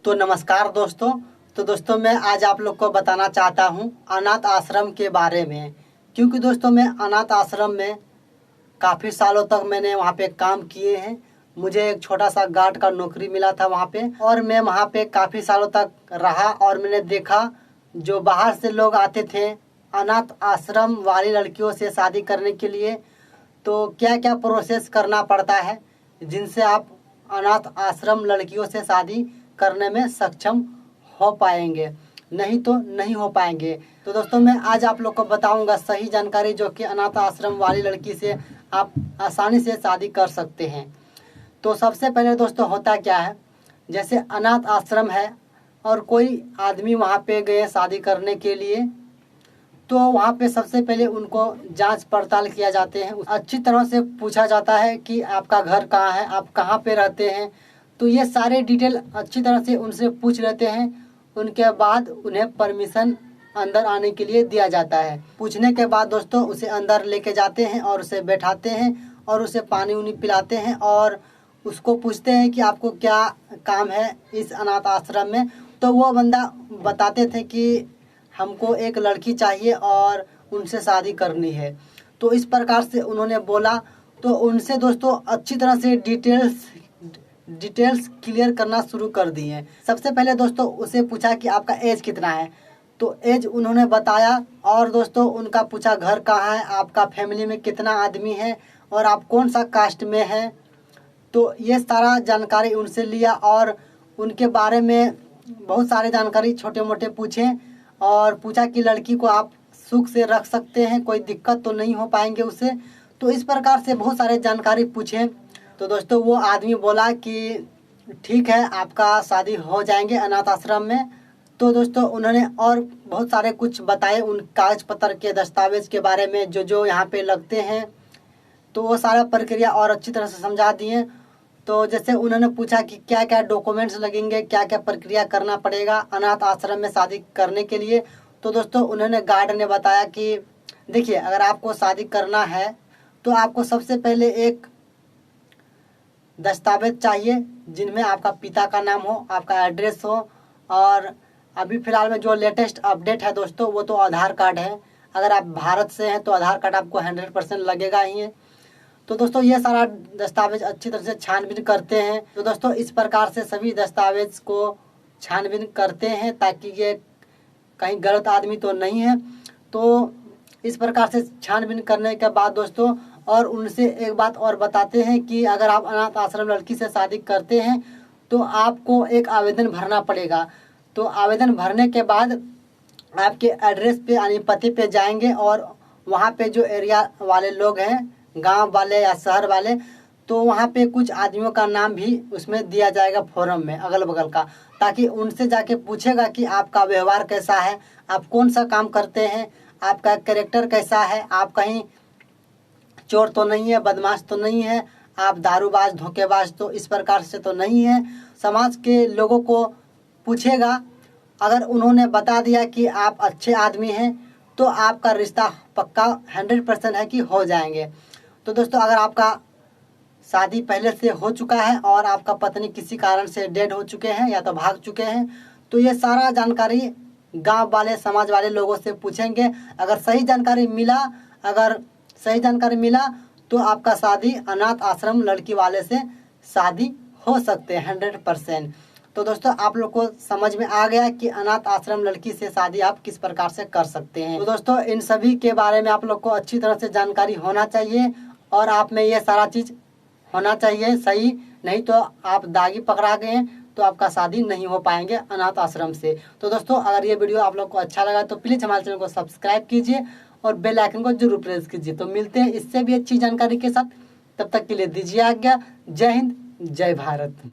तो नमस्कार दोस्तों। तो दोस्तों मैं आज आप लोग को बताना चाहता हूँ अनाथ आश्रम के बारे में, क्योंकि दोस्तों मैं अनाथ आश्रम में काफ़ी सालों तक मैंने वहाँ पे काम किए हैं। मुझे एक छोटा सा गार्ड का नौकरी मिला था वहाँ पे, और मैं वहाँ पे काफ़ी सालों तक रहा और मैंने देखा जो बाहर से लोग आते थे अनाथ आश्रम वाली लड़कियों से शादी करने के लिए, तो क्या क्या प्रोसेस करना पड़ता है जिनसे आप अनाथ आश्रम लड़कियों से शादी करने में सक्षम हो पाएंगे, नहीं तो नहीं हो पाएंगे। तो दोस्तों मैं आज आप लोग को बताऊंगा सही जानकारी जो कि अनाथ आश्रम वाली लड़की से आप आसानी से शादी कर सकते हैं। तो सबसे पहले दोस्तों होता क्या है, जैसे अनाथ आश्रम है और कोई आदमी वहाँ पे गए शादी करने के लिए, तो वहाँ पे सबसे पहले उनको जांच पड़ताल किया जाते हैं। अच्छी तरह से पूछा जाता है कि आपका घर कहाँ है, आप कहाँ पे रहते हैं। तो ये सारे डिटेल अच्छी तरह से उनसे पूछ लेते हैं। उनके बाद उन्हें परमिशन अंदर आने के लिए दिया जाता है। पूछने के बाद दोस्तों उसे अंदर लेके जाते हैं और उसे बैठाते हैं और उसे पानी उनी पिलाते हैं और उसको पूछते हैं कि आपको क्या काम है इस अनाथ आश्रम में। तो वो बंदा बताते थे कि हमको एक लड़की चाहिए और उनसे शादी करनी है। तो इस प्रकार से उन्होंने बोला। तो उनसे दोस्तों अच्छी तरह से डिटेल्स क्लियर करना शुरू कर दिए। सबसे पहले दोस्तों उसे पूछा कि आपका एज कितना है, तो एज उन्होंने बताया। और दोस्तों उनका पूछा घर कहाँ है, आपका फैमिली में कितना आदमी है और आप कौन सा कास्ट में हैं। तो ये सारा जानकारी उनसे लिया और उनके बारे में बहुत सारे जानकारी छोटे मोटे पूछे और पूछा कि लड़की को आप सुख से रख सकते हैं, कोई दिक्कत तो नहीं हो पाएंगे उसे। तो इस प्रकार से बहुत सारे जानकारी पूछे। तो दोस्तों वो आदमी बोला कि ठीक है आपका शादी हो जाएंगे अनाथ आश्रम में। तो दोस्तों उन्होंने और बहुत सारे कुछ बताए उन कागज पत्र के दस्तावेज़ के बारे में जो यहाँ पे लगते हैं। तो वो सारा प्रक्रिया और अच्छी तरह से समझा दिए। तो जैसे उन्होंने पूछा कि क्या क्या डॉक्यूमेंट्स लगेंगे, क्या क्या प्रक्रिया करना पड़ेगा अनाथ आश्रम में शादी करने के लिए। तो दोस्तों उन्होंने गार्ड ने बताया कि देखिए अगर आपको शादी करना है तो आपको सबसे पहले एक दस्तावेज चाहिए जिनमें आपका पिता का नाम हो, आपका एड्रेस हो, और अभी फ़िलहाल में जो लेटेस्ट अपडेट है दोस्तों वो तो आधार कार्ड है। अगर आप भारत से हैं तो आधार कार्ड आपको 100% लगेगा ही है। तो दोस्तों ये सारा दस्तावेज अच्छी तरह से छानबीन करते हैं। तो दोस्तों इस प्रकार से सभी दस्तावेज को छानबीन करते हैं ताकि ये कहीं गलत आदमी तो नहीं है। तो इस प्रकार से छानबीन करने के बाद दोस्तों और उनसे एक बात और बताते हैं कि अगर आप अनाथ आश्रम लड़की से शादी करते हैं तो आपको एक आवेदन भरना पड़ेगा। तो आवेदन भरने के बाद आपके एड्रेस पे यानी पते पे जाएंगे और वहाँ पे जो एरिया वाले लोग हैं, गांव वाले या शहर वाले, तो वहाँ पे कुछ आदमियों का नाम भी उसमें दिया जाएगा फॉर्म में अगल बगल का, ताकि उनसे जाके पूछेगा कि आपका व्यवहार कैसा है, आप कौन सा काम करते हैं, आपका कैरेक्टर कैसा है, आप कहीं चोर तो नहीं है, बदमाश तो नहीं है, आप दारूबाज धोखेबाज तो इस प्रकार से तो नहीं है। समाज के लोगों को पूछेगा। अगर उन्होंने बता दिया कि आप अच्छे आदमी हैं तो आपका रिश्ता पक्का 100% है कि हो जाएंगे। तो दोस्तों अगर आपका शादी पहले से हो चुका है और आपका पत्नी किसी कारण से डेड हो चुके हैं या तो भाग चुके हैं, तो ये सारा जानकारी गांव वाले समाज वाले लोगों से पूछेंगे। अगर सही जानकारी मिला तो आपका शादी अनाथ आश्रम लड़की वाले से शादी हो सकते हैं 100%। तो दोस्तों आप लोग को समझ में आ गया कि अनाथ आश्रम लड़की से शादी आप किस प्रकार से कर सकते हैं। तो दोस्तों इन सभी के बारे में आप लोग को अच्छी तरह से जानकारी होना चाहिए और आप में ये सारा चीज़ होना चाहिए सही, नहीं तो आप दागी पकड़ा गए तो आपका शादी नहीं हो पाएंगे अनाथ आश्रम से। तो दोस्तों अगर ये वीडियो आप लोग को अच्छा लगा तो प्लीज़ हमारे चैनल को सब्सक्राइब कीजिए और बेल आइकन को जरूर प्रेस कीजिए। तो मिलते हैं इससे भी अच्छी जानकारी के साथ, तब तक के लिए दीजिए आज्ञा। जय हिंद, जय भारत।